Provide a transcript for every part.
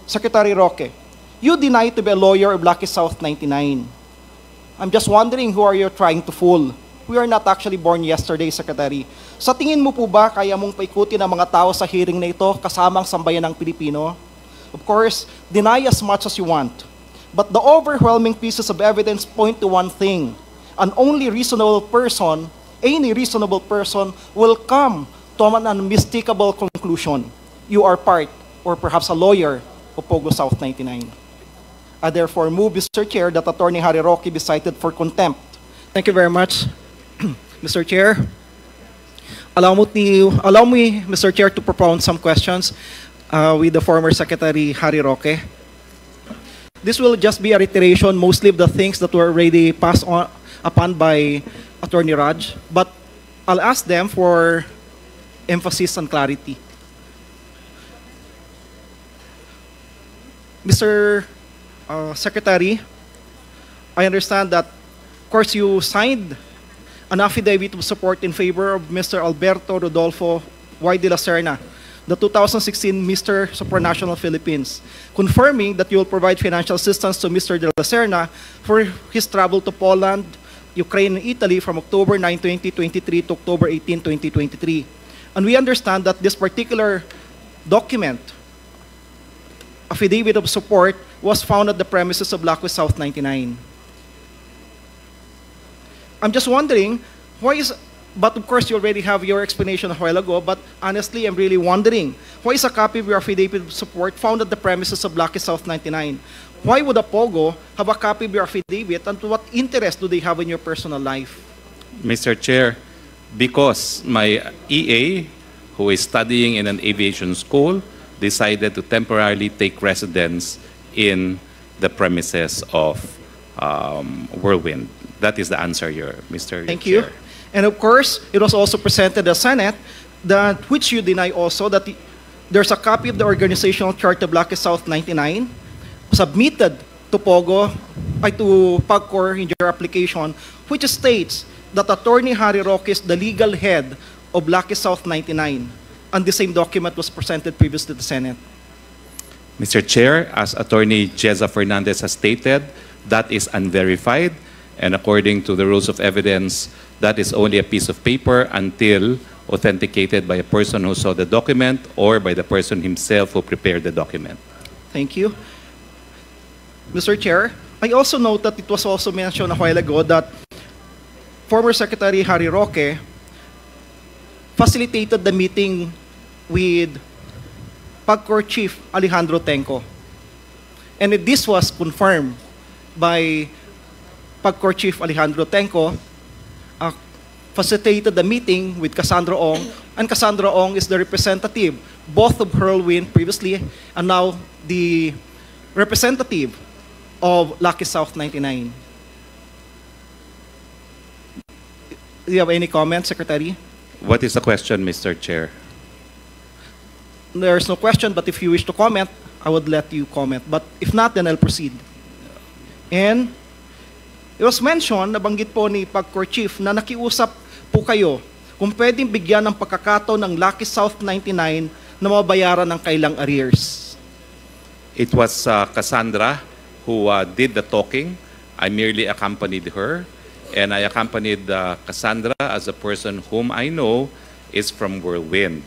Secretary Roque, you deny to be a lawyer of Lucky South 99. I'm just wondering who are you trying to fool? We are not actually born yesterday, Secretary. Sa tingin mo po ba kaya mong paikutin ang mga tao sa hearing na ito kasamang sambayan ng Pilipino? Of course, deny as much as you want. But the overwhelming pieces of evidence point to one thing. Any reasonable person will come to an unmistakable conclusion. You are part, or perhaps a lawyer, of Pogo South 99. I therefore move, Mr. Chair, that Attorney Harry Roque be cited for contempt. Thank you very much, Mr. Chair. Allow me, Mr. Chair, to propound some questions with the former Secretary Harry Roque. This will just be a reiteration, mostly of the things that were already passed upon by Attorney Raj, but I'll ask them for emphasis and clarity. Mr. Secretary, I understand that, of course, you signed an affidavit of support in favor of Mr. Alberto Rodolfo Y. de la Serna, the 2016 Mr. Supranational Philippines, confirming that you will provide financial assistance to Mr. de la Serna for his travel to Poland, Ukraine, and Italy from October 9, 2023 to October 18, 2023. And we understand that this particular document, affidavit of support, was found at the premises of Lucky South 99. I'm just wondering, but of course you already have your explanation a while ago, but honestly, I'm really wondering, why is a copy of your affidavit of support found at the premises of Lucky South 99? Why would a POGO have a copy of your affidavit, and to what interest do they have in your personal life? Mr. Chair, because my EA, who is studying in an aviation school, decided to temporarily take residence in the premises of Whirlwind. That is the answer here, Mr. Thank Chair. you. And of course, it was also presented to the Senate, which you deny also, that there's a copy of the organizational chart of Lucky South 99 submitted to POGO, to PAGCOR in your application, which states that Attorney Harry Roque is the legal head of Lucky South 99. And the same document was presented previously to the Senate. Mr. Chair, as Attorney Jeza Fernandez has stated, that is unverified, and according to the rules of evidence, that is only a piece of paper until authenticated by a person who saw the document or by the person himself who prepared the document. Thank you. Mr. Chair, I also note that it was also mentioned a while ago that former Secretary Harry Roque facilitated the meeting with PAGCOR Chief Alejandro Tenco. And this was confirmed by PAGCOR Chief Alejandro Tenco, facilitated the meeting with Cassandra Ong, and Cassandra Ong is the representative both of Whirlwind previously and now the representative of Lucky South 99. Do you have any comments, Secretary? What is the question, Mr. Chair? There's no question, but if you wish to comment, I would let you comment. But if not, then I'll proceed. And it was mentioned, nabanggit po ni PAGCOR Chief, na nakiusap po kayo kung pwedeng bigyan ng pagkakataon ng Lucky South 99 na mabayaran ng kailang arrears. It was Cassandra who did the talking. I merely accompanied her, and I accompanied Cassandra as a person whom I know is from Whirlwind.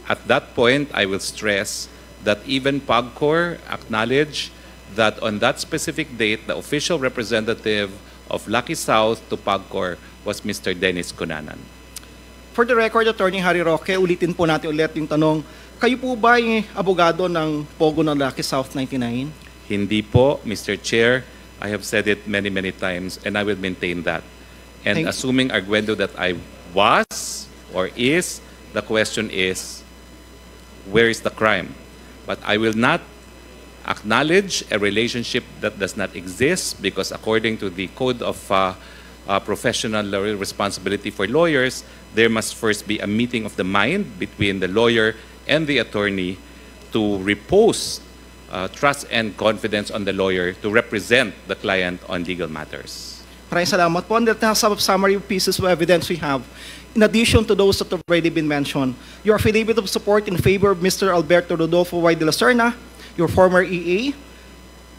At that point, I will stress that even PAGCOR acknowledged that on that specific date, the official representative of Lucky South to PAGCOR was Mr. Dennis Cunanan. For the record, Attorney Harry Roque, ulitin po natin ulit yung tanong, kayo po ba yung abogado ng POGO ng Lucky South 99? Hindi po, Mr. Chair. I have said it many, many times, and I will maintain that. And assuming, arguendo, that I was or is, the question is, where is the crime? But I will not acknowledge a relationship that does not exist, because according to the Code of Professional Responsibility for Lawyers, there must first be a meeting of the mind between the lawyer and the attorney to repose trust and confidence on the lawyer to represent the client on legal matters. Maraming salamat po. And the summary pieces of evidence we have, in addition to those that have already been mentioned, your affidavit of support in favor of Mr. Alberto Rodolfo Y. de la Serna, your former EA,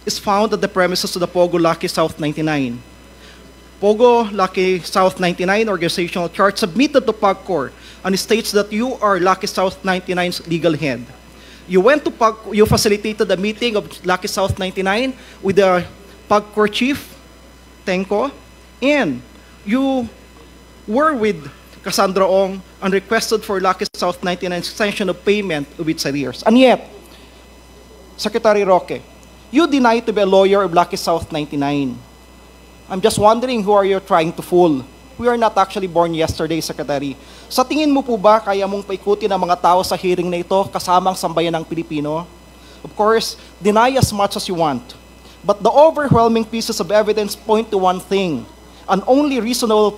is found at the premises of the Pogo Lucky South 99. Pogo Lucky South 99 organizational chart submitted to PAGCOR and states that you are Lucky South 99's legal head. You went to you facilitated a meeting of Lucky South 99 with the PAGCOR chief, Tenko, and you were with Cassandra Ong and requested for Lucky South 99 extension of payment of its arrears. And yet, Secretary Roque, you deny to be a lawyer of Lucky South 99. I'm just wondering who are you trying to fool? We are not actually born yesterday, Secretary. Sa tingin mo po ba kaya mong paikutin ang mga tao sa hearing na ito kasamang sambayan ng Pilipino? Of course, deny as much as you want. But the overwhelming pieces of evidence point to one thing. Any reasonable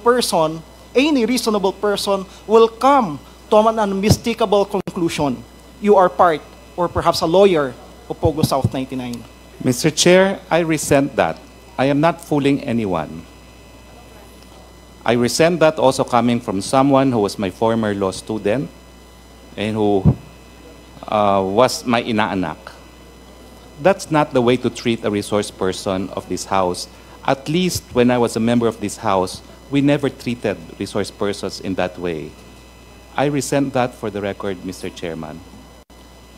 person will come to an unmistakable conclusion. You are part, or perhaps a lawyer, of Pogo South 99. Mr. Chair, I resent that. I am not fooling anyone. I resent that also coming from someone who was my former law student and who was my inaanak. That's not the way to treat a resource person of this House. At least when I was a member of this House, we never treated resource persons in that way. I resent that for the record, Mr. Chairman.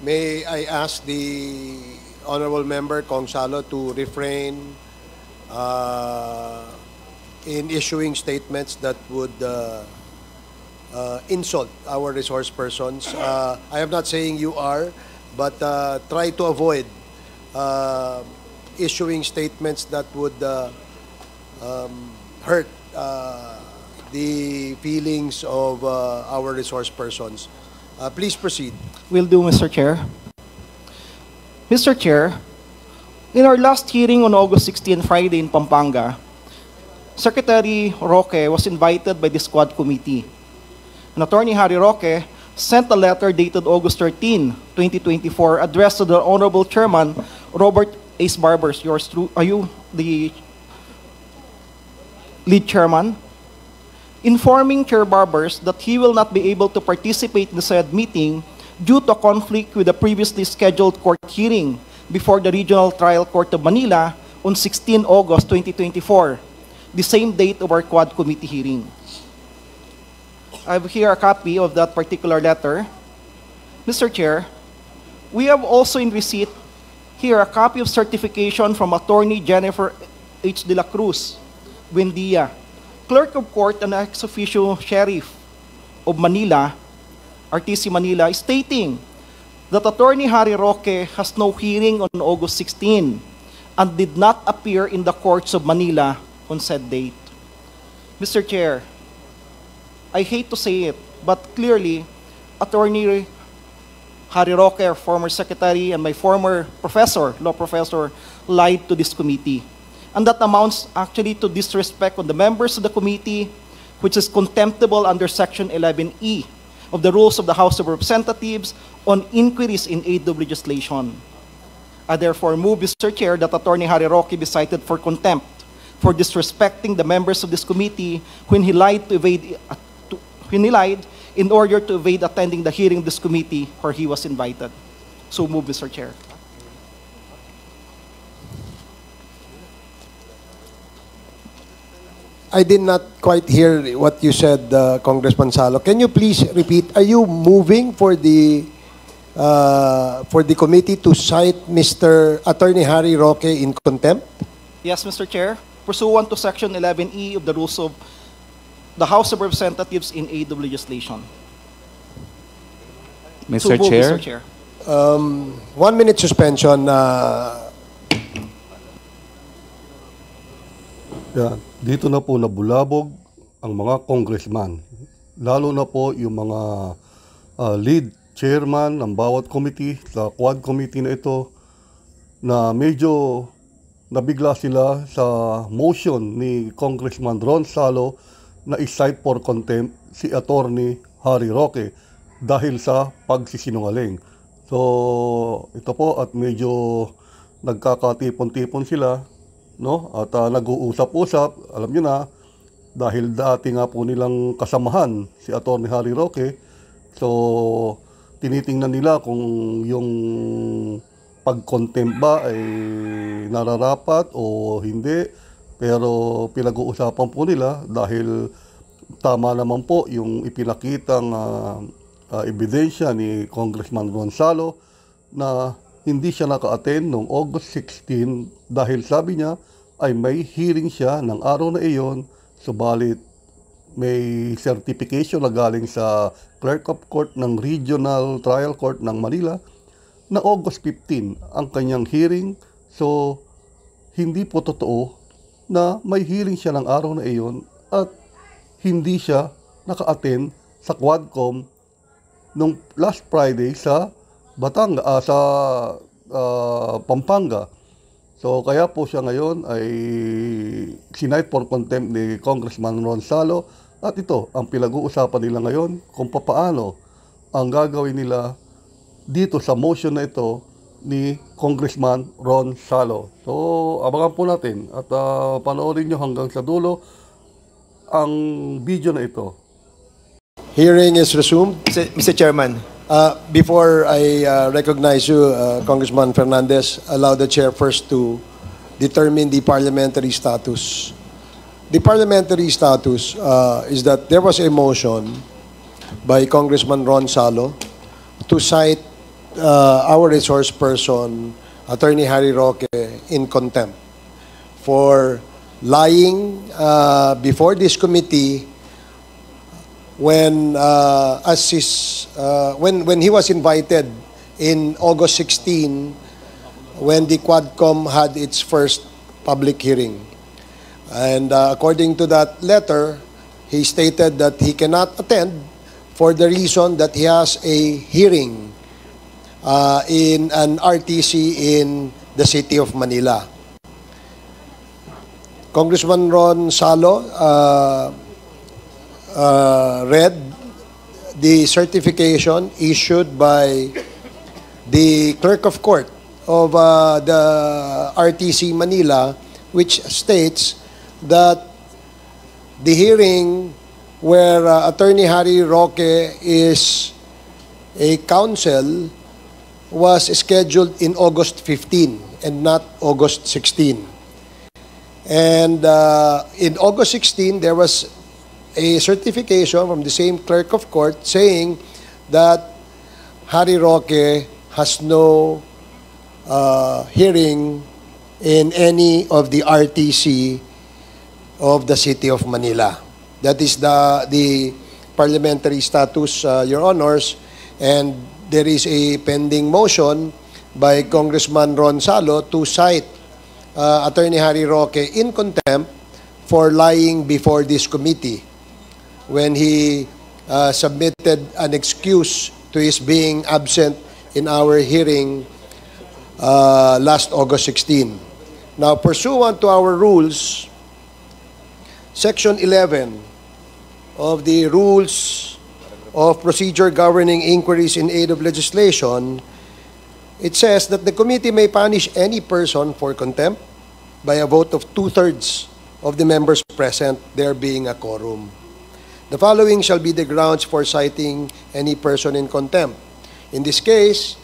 May I ask the Honorable Member Kong Salo to refrain in issuing statements that would insult our resource persons. I am not saying you are, but try to avoid issuing statements that would hurt the feelings of our resource persons. Please proceed. Will do, Mr. Chair. Mr. Chair, in our last hearing on August 16, Friday in Pampanga, Secretary Roque was invited by the Squad Committee. And Attorney Harry Roque sent a letter dated August 13, 2024, addressed to the Honorable Chairman, Robert Ace Barbers. Yours true. Are you the lead chairman? Informing Chair Barbers that he will not be able to participate in the said meeting due to conflict with the previously scheduled court hearing before the Regional Trial Court of Manila on 16 August 2024, the same date of our Quad Committee hearing. I have here a copy of that particular letter. Mr. Chair, we have also in receipt here a copy of certification from Attorney Jennifer H. de la Cruz, Buendia, Clerk of Court and ex officio Sheriff of Manila, RTC Manila, stating that Attorney Harry Roque has no hearing on August 16 and did not appear in the courts of Manila on said date. Mr. Chair, I hate to say it, but clearly, Attorney Harry Roque, our former secretary, and my former professor, law professor, lied to this committee. And that amounts actually to disrespect on the members of the committee, which is contemptible under Section 11E of the Rules of the House of Representatives on inquiries in aid of legislation. I therefore move, Mr. Chair, that Attorney Harry Roque be cited for contempt for disrespecting the members of this committee when he lied in order to evade attending the hearing of this committee where he was invited. So move, Mr. Chair. I did not quite hear what you said, Congressman Salo. Can you please repeat? Are you moving for the committee to cite Mr. Attorney Harry Roque in contempt? Yes, Mr. Chair. Pursuant to Section 11E of the Rules of the House of Representatives in aid of legislation. Mr. So move, Chair, Mr. Chair. 1 minute suspension. Yan. Dito na po nabulabog ang mga congressman. Lalo na po yung mga lead chairman ng bawat committee, sa Quad Committee na ito, na medyo nabigla sila sa motion ni Congressman Ron Salo na i-cite for contempt si Attorney Harry Roque dahil sa pagsisinungaling. So, ito po at medyo nagkakatipon-tipon sila, no? At nag-uusap-usap, alam niyo na, dahil dati nga po nilang kasamahan si Attorney Harry Roque. So, tinitingnan nila kung yung pag-contempt ba ay nararapat o hindi. Pero pinag-uusapan po nila dahil tama naman po yung ipinakitang ebidensya ni Congressman Gonzalo na hindi siya naka-attend noong August 16 dahil sabi niya ay may hearing siya ng araw na iyon, subalit may certification na galing sa Clerk of Court ng Regional Trial Court ng Manila na August 15 ang kanyang hearing. So, hindi po totoo na may hearing siya ng araw na iyon at hindi siya naka-attend sa Quadcom nung last Friday sa Pampanga. So kaya po siya ngayon ay sinight for contempt ni Congressman Gonzalo at ito ang pinag-uusapan nila ngayon kung papaano ang gagawin nila dito sa motion na ito ni Congressman Ron Salo. So, abangan po natin at panoorin nyo hanggang sa dulo ang video na ito. Hearing is resumed. Mr. Chairman. Before I recognize you, Congressman Fernandez, allow the chair first to determine the parliamentary status. The parliamentary status is that there was a motion by Congressman Ron Salo to cite our resource person, Attorney Harry Roque, in contempt for lying before this committee when when he was invited in August 16 when the Quadcom had its first public hearing. And according to that letter, he stated that he cannot attend for the reason that he has a hearing in an RTC in the city of Manila. Congressman Ron Salo read the certification issued by the Clerk of Court of the RTC Manila, which states that the hearing where Attorney Harry Roque is a counsel was scheduled in August 15 and not August 16. And in August 16, there was a certification from the same Clerk of Court saying that Harry Roque has no hearing in any of the RTC of the City of Manila. That is the parliamentary status, Your Honors, and there is a pending motion by Congressman Ron Salo to cite Attorney Harry Roque in contempt for lying before this committee when he submitted an excuse to his being absent in our hearing last August 16. Now, pursuant to our rules, Section 11 of the Rules of Procedure Governing Inquiries in Aid of Legislation, it says that the committee may punish any person for contempt by a vote of 2/3 of the members present, there being a quorum. The following shall be the grounds for citing any person in contempt. In this case,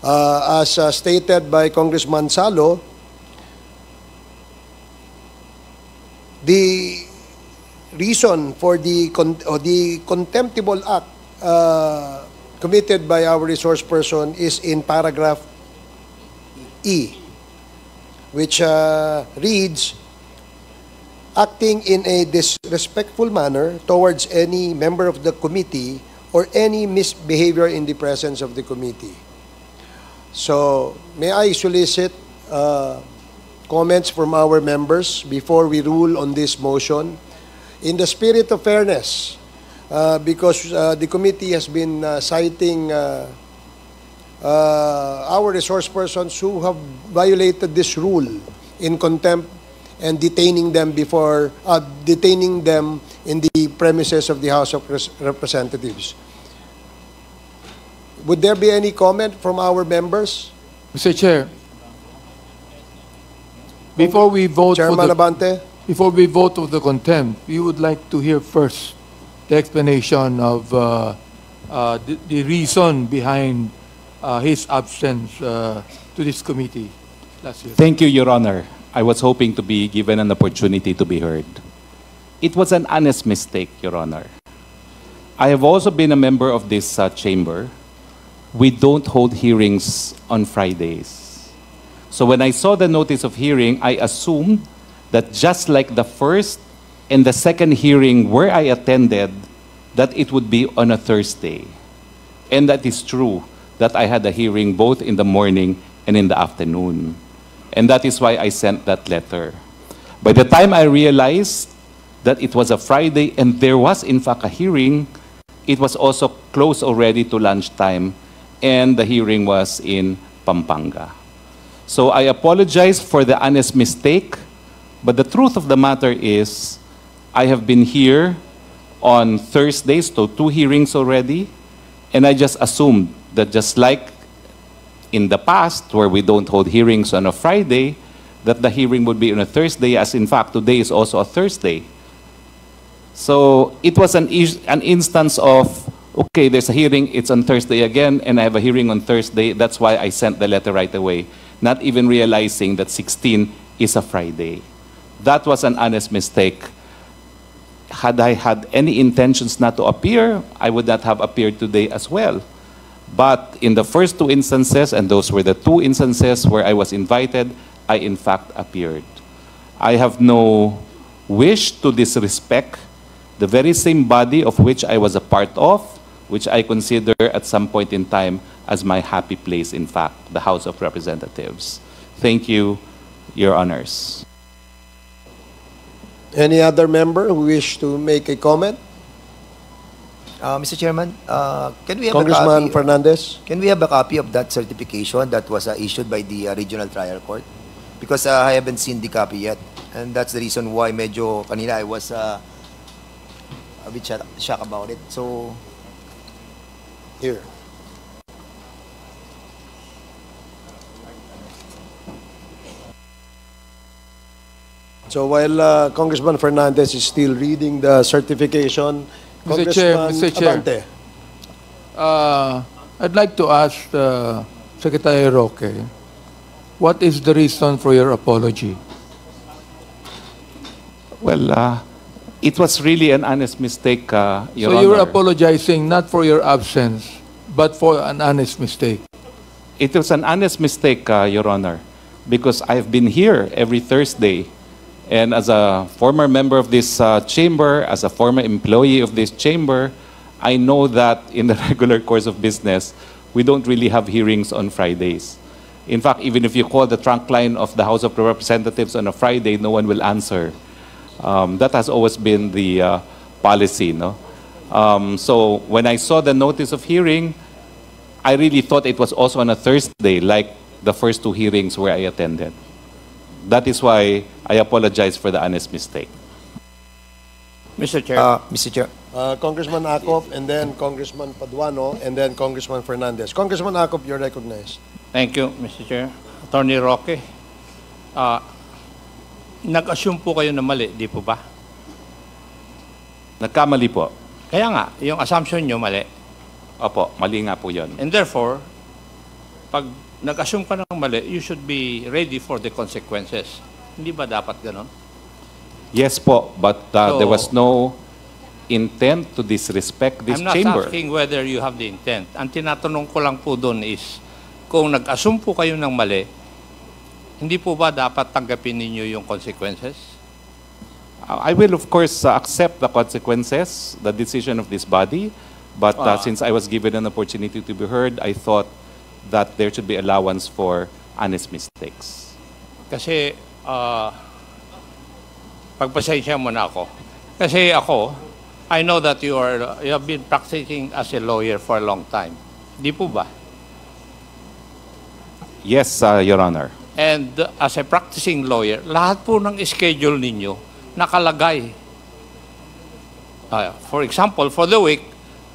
as stated by Congressman Salo, the reason for the contemptible act committed by our resource person is in paragraph E, which reads, acting in a disrespectful manner towards any member of the committee or any misbehavior in the presence of the committee. So, may I solicit comments from our members before we rule on this motion? In the spirit of fairness, because the committee has been citing our resource persons who have violated this rule in contempt and detaining them in the premises of the House of Representatives. Would there be any comment from our members? Mr. Chair, before we vote Chairman Abante? Before we vote of the contempt, we would like to hear first the explanation of the reason behind his absence to this committee last year? Thank you, Your Honor. I was hoping to be given an opportunity to be heard. It was an honest mistake, Your Honor. I have also been a member of this chamber. We don't hold hearings on Fridays. So when I saw the notice of hearing, I assumed that just like the first and the second hearing where I attended, that it would be on a Thursday. And that is true, that I had a hearing both in the morning and in the afternoon. And that is why I sent that letter. By the time I realized that it was a Friday and there was in fact a hearing, it was also close already to lunchtime, and the hearing was in Pampanga. So I apologize for the honest mistake, but the truth of the matter is I have been here on Thursdays, so 2 hearings already, and I just assumed that just like in the past where we don't hold hearings on a Friday, that the hearing would be on a Thursday, as in fact today is also a Thursday. So it was an instance of, okay, there's a hearing, it's on Thursday again, and I have a hearing on Thursday. That's why I sent the letter right away, not even realizing that 16 is a Friday. That was an honest mistake. Had I had any intentions not to appear, I would not have appeared today as well. But in the first 2 instances, and those were the 2 instances where I was invited, I in fact appeared. I have no wish to disrespect the very same body of which I was a part of, which I consider at some point in time as my happy place, in fact, the House of Representatives. Thank you, Your Honors. Any other member who wish to make a comment? Mr. Chairman, can we have Congressman a copy? Fernandez? Can we have a copy of that certification that was issued by the Regional Trial Court? Because I haven't seen the copy yet, and that's the reason why medyo kanina I was a bit shocked about it. So Here. So while Congressman Fernandez is still reading the certification, Mr. Chair, Congressman Mr. Chair. Abante. I'd like to ask Secretary Roque, what is the reason for your apology? Well, it was really an honest mistake, Your So Honor. you're apologizing not for your absence, but for an honest mistake. It was an honest mistake, Your Honor, because I've been here every Thursday. And as a former member of this chamber, as a former employee of this chamber, I know that in the regular course of business, we don't really have hearings on Fridays. In fact, even if you call the trunk line of the House of Representatives on a Friday, no one will answer. That has always been the policy, no? So when I saw the notice of hearing, I really thought it was also on a Thursday, like the first 2 hearings where I attended. That is why I apologize for the honest mistake. Mr. Chair. Mr. Chair. Congressman Acop, and then Congressman Paduano, and then Congressman Fernandez. Congressman Acop, you're recognized. Thank you, Mr. Chair. Attorney Roque, nag-assume po kayo na mali, di po ba? Nagkamali po. Kaya nga, yung assumption nyo mali. Opo, mali nga po yun. And therefore, pag nag-assume ka ng mali, you should be ready for the consequences. Hindi ba dapat ganon? Yes po, but So, there was no intent to disrespect this I'm not chamber. asking whether you have the intent. Ang tinatanong ko lang po doon is, kung nag-assume po kayo ng mali, hindi po ba dapat tanggapin ninyo yung consequences? I will, of course, accept the consequences, the decision of this body. But since I was given an opportunity to be heard, I thought that there should be allowance for honest mistakes. Kasi, pagpasensya mo na ako. Kasi ako, I know that you have been practicing as a lawyer for a long time. Di po ba? Yes, Your Honor. And as a practicing lawyer, lahat po ng schedule ninyo nakalagay. For example, for the week,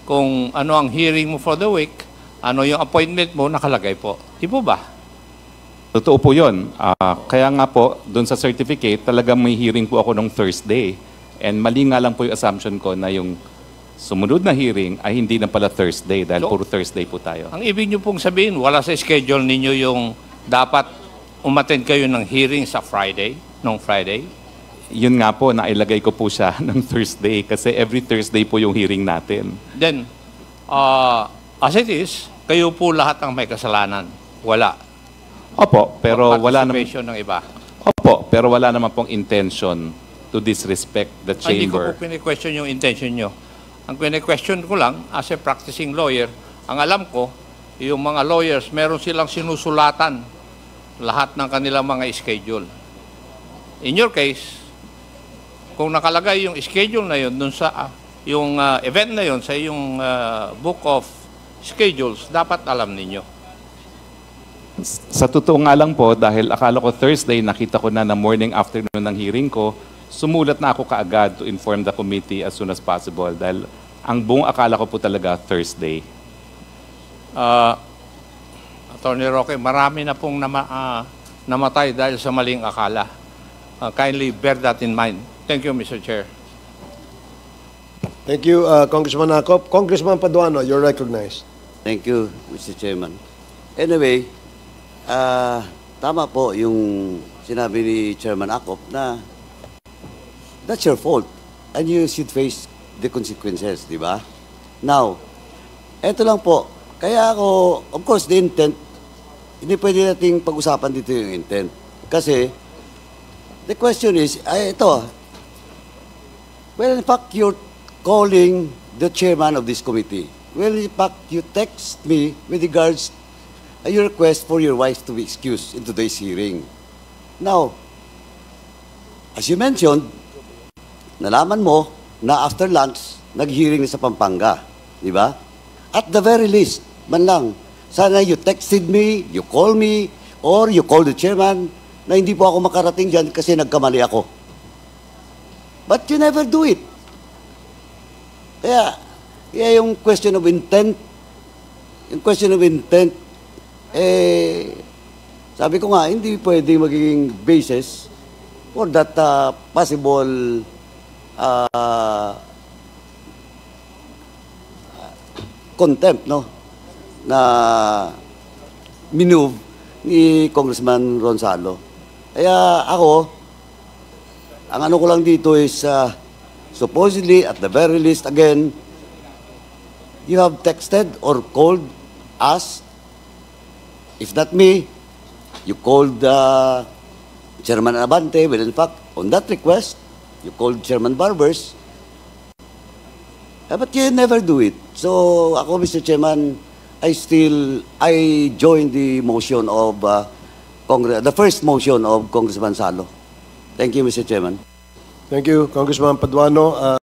kung ano ang hearing mo for the week, ano yung appointment mo, nakalagay po. Di po ba? Totoo po yun. Kaya nga po, doon sa certificate, talagang may hearing po ako nung Thursday. And mali nga lang po yung assumption ko na yung sumunod na hearing ay hindi na pala Thursday dahil So, puro Thursday po tayo. Ang ibig niyo pong sabihin, wala sa schedule ninyo yung dapat umattend kayo ng hearing sa Friday, nung Friday? Yun nga po, nailagay ko po siya ng Thursday kasi every Thursday po yung hearing natin. Then, as it is, kayo po lahat ang may kasalanan. Wala. Opo, pero wala naman Participation ng iba. Opo, pero wala naman pong intention to disrespect the Hindi ko chamber. po pini-question yung intention nyo. Ang pini-question ko lang, as a practicing lawyer, ang alam ko, yung mga lawyers, meron silang sinusulatan lahat ng kanilang mga schedule. In your case, kung nakalagay yung schedule na yun, dun sa, yung event na yun, sa yung book of schedules, dapat alam ninyo. Sa totoo nga lang po, dahil akala ko Thursday, nakita ko na morning afternoon ng hearing ko, sumulat na ako kaagad to inform the committee as soon as possible dahil ang buong akala ko po talaga Thursday. Attorney Roque, marami na pong namatay dahil sa maling akala. Kindly bear that in mind. Thank you, Mr. Chair. Thank you, Congressman Acop. Congressman Paduano, you're recognized. Thank you, Mr. Chairman. Anyway, tama po yung sinabi ni Chairman Acop na that's your fault and you should face the consequences, di ba? Now, eto lang po. Kaya ako, of course, the intent, hindi pwede nating pag-usapan dito yung intent. Kasi, the question is, well, in fact, you're calling the chairman of this committee. Well, in fact, you text me with regards your request for your wife to be excused in today's hearing. Now, as you mentioned, nalaman mo na after lunch, nag-hearing sa Pampanga. Di ba? At the very least, man lang, sana you texted me, you call me, or you call the chairman na hindi po ako makarating dyan kasi nagkamali ako. But you never do it. Kaya yung question of intent, sabi ko nga, hindi pwede magiging basis for that possible contempt, no? Na minove ni Congressman Ronsalo. Kaya ako, ang ano ko lang dito is supposedly, at the very least, again, you have texted or called us. If not me, you called Chairman Abante. Well, in fact, on that request, you called Chairman Barbers. But you never do it. So, ako, Mr. Chairman, I joined the motion of the first motion of Congressman Salo. Thank you, Mr. Chairman. Thank you, Congressman Paduano.